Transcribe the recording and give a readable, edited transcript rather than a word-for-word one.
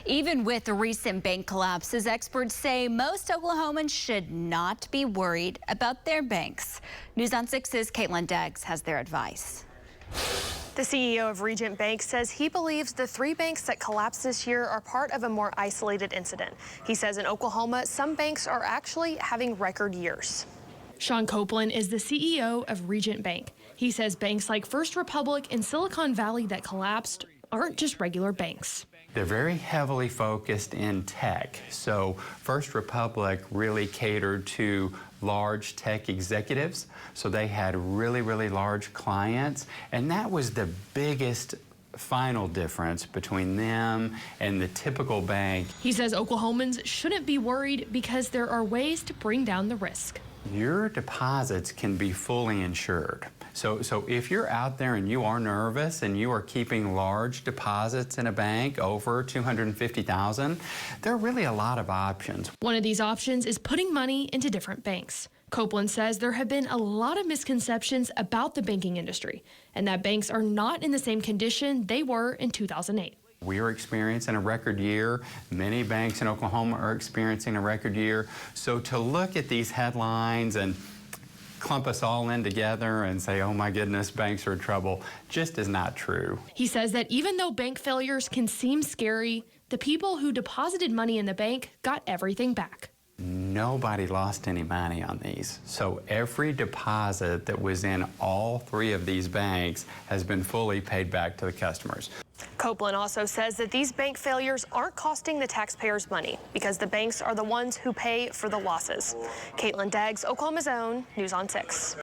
Even with the recent bank collapses, experts say most Oklahomans should not be worried about their banks. News on 6's Caitlin Deggs has their advice. The CEO of Regent Bank says he believes the 3 banks that collapsed this year are part of a more isolated incident. He says in Oklahoma, some banks are actually having record years. Sean Copeland is the CEO of Regent Bank. He says banks like First Republic and Silicon Valley that collapsed aren't just regular banks. They're very heavily focused in tech. So First Republic really catered to large tech executives. So they had really, really large clients. And that was the biggest final difference between them and the typical bank. He says Oklahomans shouldn't be worried because there are ways to bring down the risk. Your deposits can be fully insured. So if you're out there and you are nervous and you are keeping large deposits in a bank over $250,000, there are really a lot of options. One of these options is putting money into different banks. Copeland says there have been a lot of misconceptions about the banking industry and that banks are not in the same condition they were in 2008. We are experiencing a record year. Many banks in Oklahoma are experiencing a record year. So to look at these headlines and clump us all in together and say, oh my goodness, banks are in trouble, just is not true. He says that even though bank failures can seem scary, the people who deposited money in the bank got everything back. Nobody lost any money on these. So every deposit that was in all 3 of these banks has been fully paid back to the customers. Copeland also says that these bank failures aren't costing the taxpayers money because the banks are the ones who pay for the losses. Caitlin Deggs, Oklahoma's Own, News on 6.